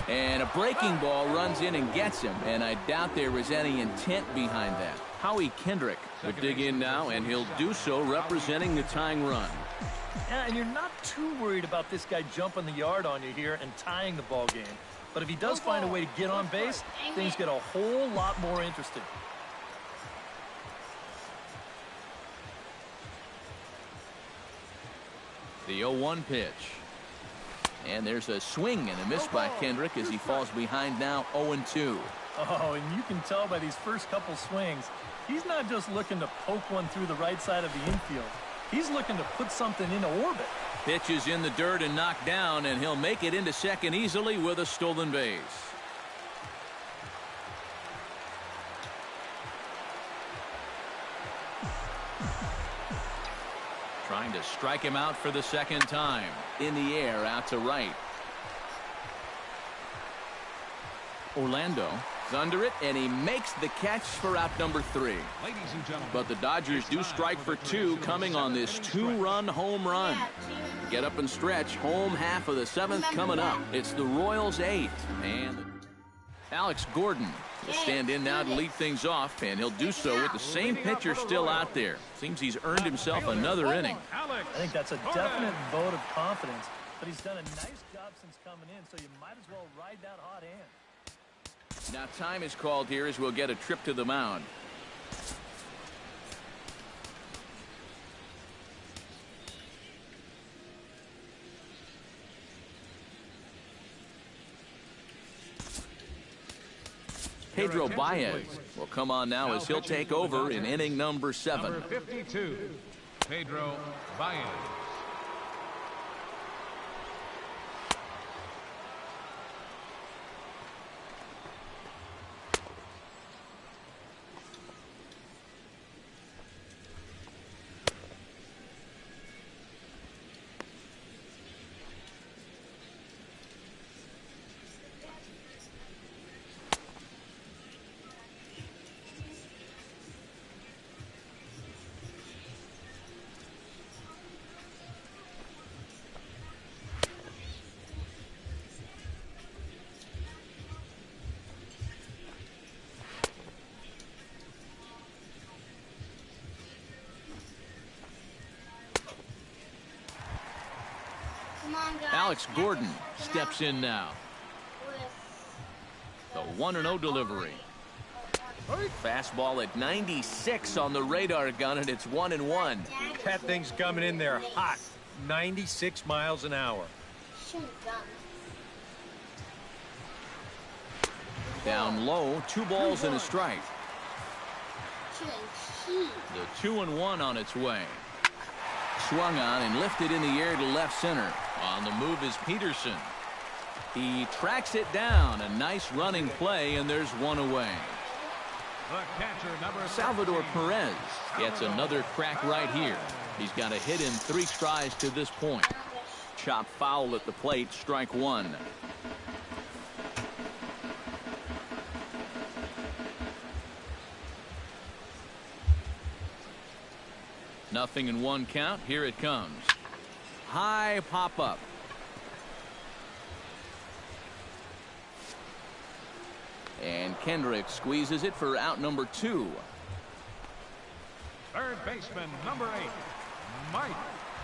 And a breaking ball runs in and gets him. And I doubt there was any intent behind that. Howie Kendrick will dig in now, and he'll do so representing the tying run. Yeah, and you're not too worried about this guy jumping the yard on you here and tying the ball game. But if he does find a way to get on base, things get a whole lot more interesting. The 0-1 pitch. And there's a swing and a miss by Kendrick as he falls behind now 0-2. Oh, and you can tell by these first couple swings, he's not just looking to poke one through the right side of the infield. He's looking to put something into orbit. Pitch is in the dirt and knocked down, and he'll make it into second easily with a stolen base. Trying to strike him out for the second time. In the air, out to right. Orlando is under it, and he makes the catch for out number 3. But the Dodgers do strike for 2 coming on this 2-run home run. Get up and stretch. Home half of the 7th coming up. It's the Royals 8. And Alex Gordon will stand in now to lead things off, and he'll do so with the same pitcher still out there. Seems he's earned himself another inning. I think that's a definite vote of confidence, but he's done a nice job since coming in, so you might as well ride that hot hand. Now time is called here as we'll get a trip to the mound. Pedro Baez will come on now as he'll take over in inning number 7. Number 52, Pedro Baez. Alex Gordon steps in now. The 1-0 delivery. Fastball at 96 on the radar gun, and it's 1-1. That thing's coming in there hot. 96 miles an hour. Down low, 2 balls and a strike. The 2-1 on its way. Swung on and lifted in the air to left center. On the move is Peterson. He tracks it down. A nice running play, and there's one away. The catcher, number Salvador Perez gets another crack right here. He's got a hit in 3 strides to this point. Chop foul at the plate, strike 1. Nothing in 1 count. Here it comes. High pop up. And Kendrick squeezes it for out number 2. third baseman, number 8, Mike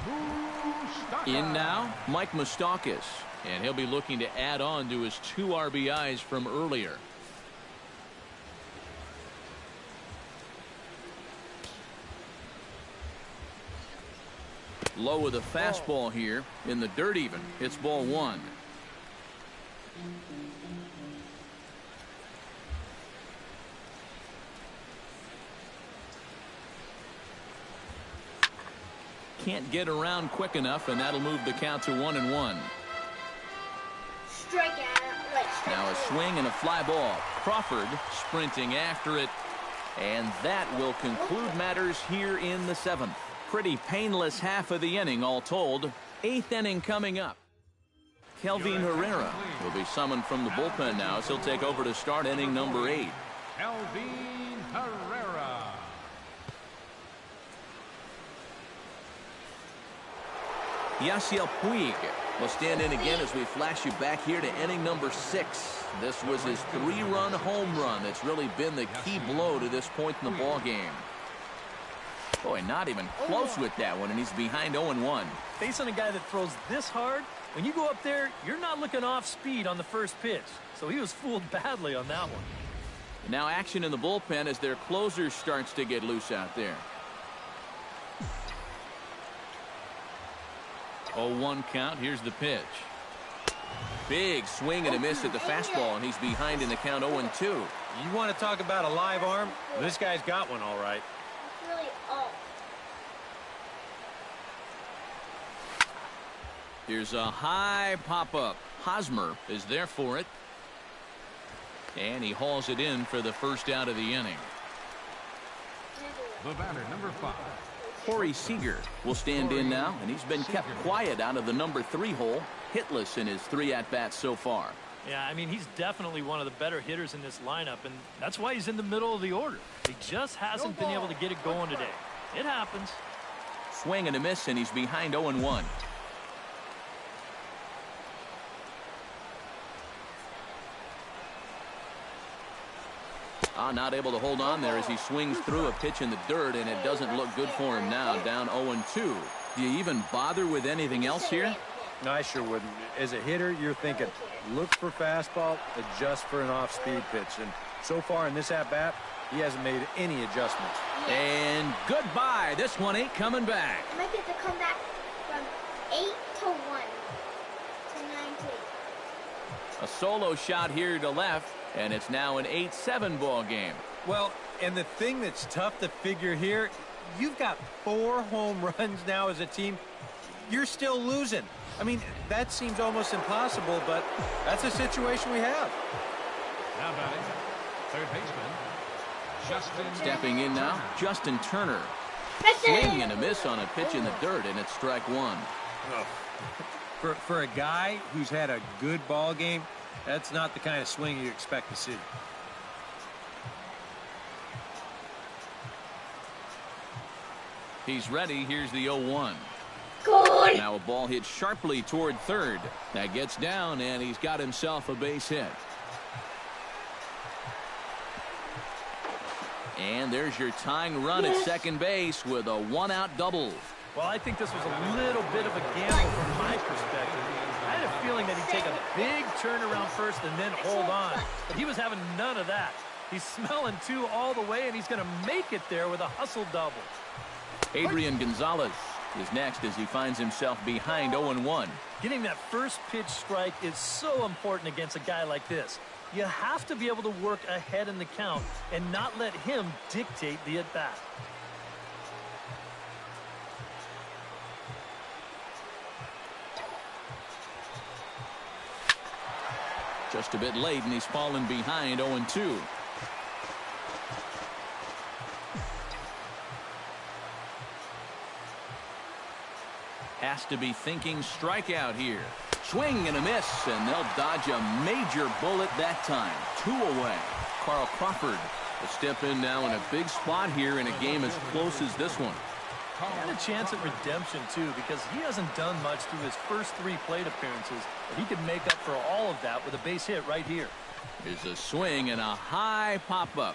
Moustakas. In now, Mike Moustakas. And he'll be looking to add on to his 2 RBIs from earlier. Low with a fastball here. In the dirt even. It's ball 1. Can't get around quick enough, and that'll move the count to 1-1. Strike out. Now a swing and a fly ball. Crawford sprinting after it. And that will conclude matters here in the 7th. Pretty painless half of the inning all told. 8th inning coming up. Kelvin Herrera will be summoned from the bullpen now as he'll take over to start inning number 8. Kelvin Herrera. Yasiel Puig will stand in again as we flash you back here to inning number 6. This was his 3-run home run that's really been the key blow to this point in the ball game. Boy, not even close with that one, and he's behind 0-1. Facing a guy that throws this hard, When you go up there, you're not looking off speed on the first pitch. So he was fooled badly on that one. And now action in the bullpen as their closer starts to get loose out there. 0-1 count. Here's the pitch. Big swing and a miss at the fastball, and he's behind in the count 0-2. You want to talk about a live arm? This guy's got one all right. It's really old. Here's a high pop-up. Hosmer is there for it. And he hauls it in for the first out of the inning. The batter, number 5. Corey Seager will stand in now, and he's been kept quiet out of the number 3 hole, hitless in his 3 at-bats so far. Yeah, I mean, he's definitely one of the better hitters in this lineup, and that's why he's in the middle of the order. He just hasn't been able to get it going today. It happens. Swing and a miss, and he's behind 0-1. Not able to hold on there as he swings through a pitch in the dirt, and it doesn't look good for him now, down 0-2. Do you even bother with anything else here? No, I sure wouldn't. As a hitter, you're thinking, look for fastball, adjust for an off-speed pitch. And so far in this at-bat, he hasn't made any adjustments. And goodbye. This one ain't coming back. I might get to come back from 8-1 to 9-8. A solo shot here to left, and it's now an 8-7 ball game. Well, and the thing that's tough to figure here, you've got 4 home runs now as a team. You're still losing. I mean, that seems almost impossible, but that's a situation we have. Now batting, third baseman, Justin. Stepping in now, Justin Turner. Swing and a miss on a pitch in the dirt, and it's strike 1. For a guy who's had a good ball game, that's not the kind of swing you expect to see. He's ready. Here's the 0-1. Good. Now a ball hit sharply toward third. That gets down, and he's got himself a base hit. And there's your tying run at second base with a 1-out double. Well, I think this was a little bit of a gamble from my perspective. I had a feeling that he'd take a big turn around first and then hold on. But he was having none of that. He's smelling 2 all the way, and he's going to make it there with a hustle double. Adrian Gonzalez is next as he finds himself behind 0-1. Getting that first pitch strike is so important against a guy like this. You have to be able to work ahead in the count and not let him dictate the at-bat. Just a bit late, and he's fallen behind 0-2. Has to be thinking strikeout here. Swing and a miss, and they'll dodge a major bullet that time. 2 away. Carl Crawford will step in now in a big spot here in a game as close as this one. And a chance at redemption, too, because he hasn't done much through his first 3 plate appearances. But he could make up for all of that with a base hit right here. Here's a swing and a high pop-up.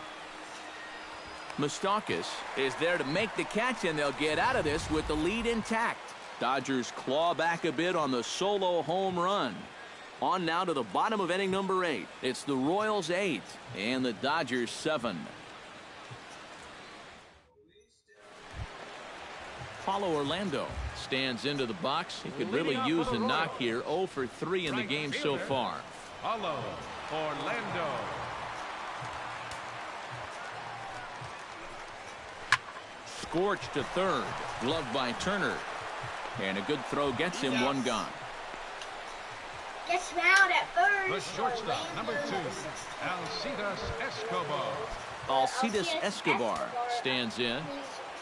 Moustakas is there to make the catch, and they'll get out of this with the lead intact. Dodgers claw back a bit on the solo home run. On now to the bottom of inning number 8. It's the Royals 8 and the Dodgers 7. Paulo Orlando stands into the box. He could really use a knock here. 0 for 3 in the game so far. Paulo Orlando. Scorched to third. Gloved by Turner. And a good throw gets him 1 gone. Gets round at first. The shortstop, number 2, Alcides Escobar. Alcides Escobar stands in. He's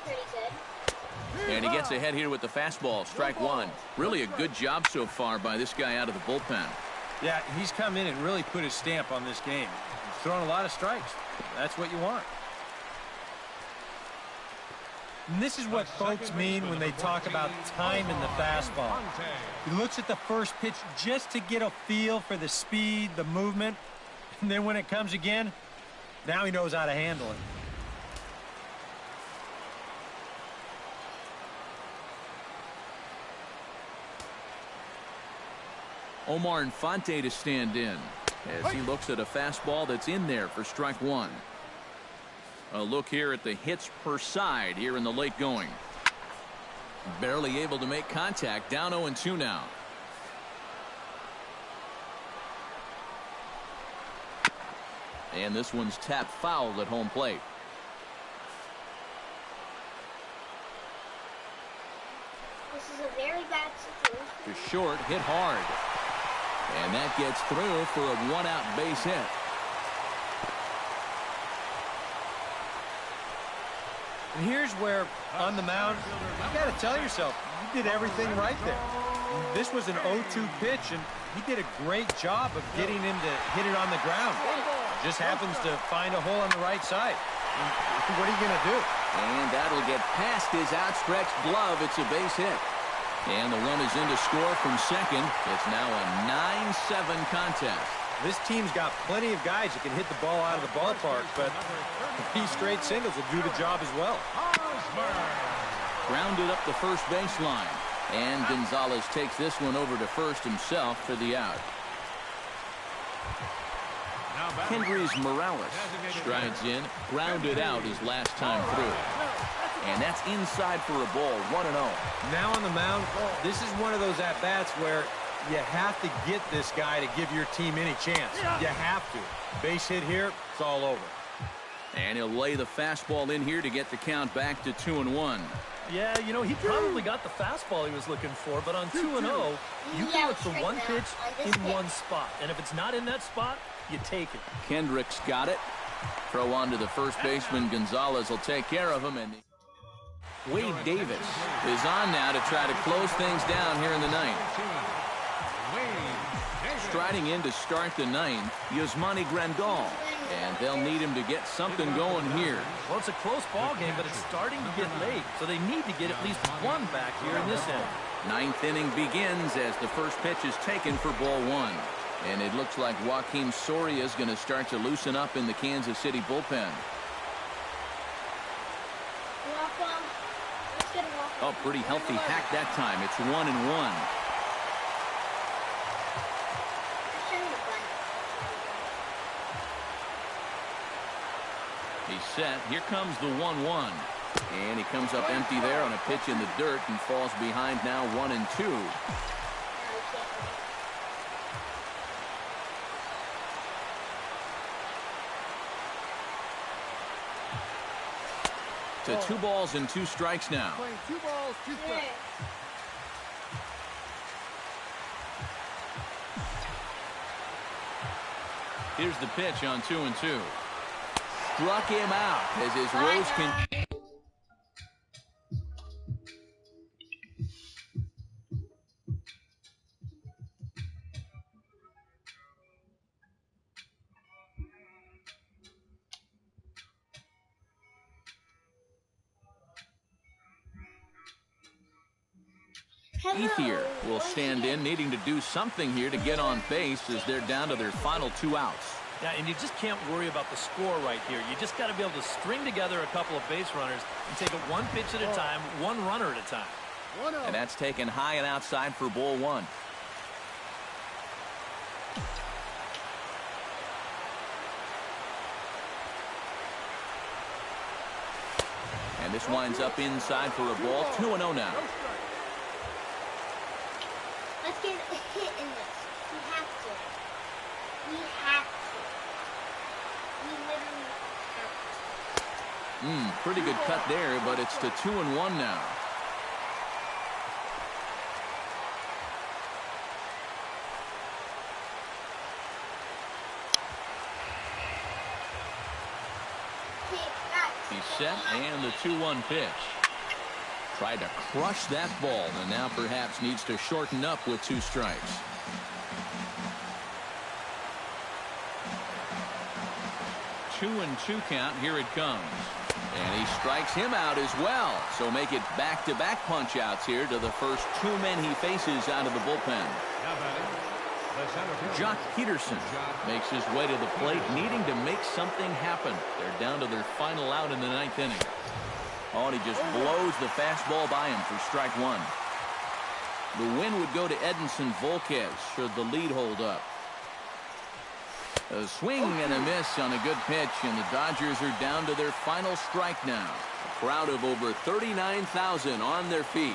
pretty good. And he gets ahead here with the fastball. Strike 1. Really a good job so far by this guy out of the bullpen. Yeah, he's come in and really put his stamp on this game. He's thrown a lot of strikes. That's what you want. And this is what folks mean when they talk about time in the fastball. He looks at the first pitch just to get a feel for the speed, the movement, and then when it comes again, now he knows how to handle it. Omar Infante to stand in as he looks at a fastball that's in there for strike one. A look here at the hits per side here in the late going. Barely able to make contact. Down 0-2 now. And this one's tapped foul at home plate. This is a very bad situation. To short, hit hard. And that gets through for a one-out base hit. And here's where, on the mound, you got to tell yourself, you did everything right there. This was an 0-2 pitch, and he did a great job of getting him to hit it on the ground. Just happens to find a hole on the right side. What are you going to do? And that'll get past his outstretched glove. It's a base hit. And the run is in to score from second. It's now a 9-7 contest. This team's got plenty of guys that can hit the ball out of the ballpark, but these straight singles will do the job as well. Grounded up the first baseline. And Gonzalez takes this one over to first himself for the out. Kendrys Morales strides in, grounded out his last time through. And that's inside for a ball, 1-0. Now on the mound, this is one of those at-bats where you have to get this guy to give your team any chance. You have to. Base hit here, it's all over. And he'll lay the fastball in here to get the count back to 2-1. Yeah, you know, he probably got the fastball he was looking for, but on 2-0, you can look for one pitch in one spot. And if it's not in that spot, you take it. Kendricks got it. Throw on to the first baseman. Gonzalez will take care of him. And Wade Davis is on now to try to close things down here in the ninth. Striding in to start the ninth, Yasmani Grandal. And they'll need him to get something going here. Well, it's a close ball game, but it's starting to get late, so they need to get at least one back here in this inning. Ninth inning begins as the first pitch is taken for ball one. And it looks like Joaquin Soria is going to start to loosen up in the Kansas City bullpen. Oh, pretty healthy hack that time. It's 1-1. He's set. Here comes the 1-1. And he comes up empty there on a pitch in the dirt and falls behind now 1-2. To 2 balls and 2 strikes now. 2 balls, 2 strikes. Here's the pitch on 2-2. Struck him out as his woes can. Ethier will stand in, needing to do something here to get on base as they're down to their final 2 outs. Yeah, and you just can't worry about the score right here. You just got to be able to string together a couple of base runners and take it one pitch at a time, one runner at a time. And that's taken high and outside for ball one. And this winds up inside for a ball, 2-0 now. Let's get a hit in this. We have to. We have to. We literally have to. Pretty good cut there, but it's to 2-1 now. He's set, and the 2-1 pitch. Tried to crush that ball, and now perhaps needs to shorten up with 2 strikes. Two and 2 count. Here it comes. And he strikes him out as well. So make it back-to-back punch-outs here to the first 2 men he faces out of the bullpen. Jock Peterson makes his way to the plate, needing to make something happen. They're down to their final out in the 9th inning. Oh, and he just blows the fastball by him for strike 1. The win would go to Edinson Volquez should the lead hold up. A swing and a miss on a good pitch, and the Dodgers are down to their final strike now. A crowd of over 39,000 on their feet.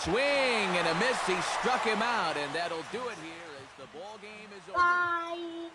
Swing and a miss. He struck him out, and that'll do it here as the ball game is over. Bye.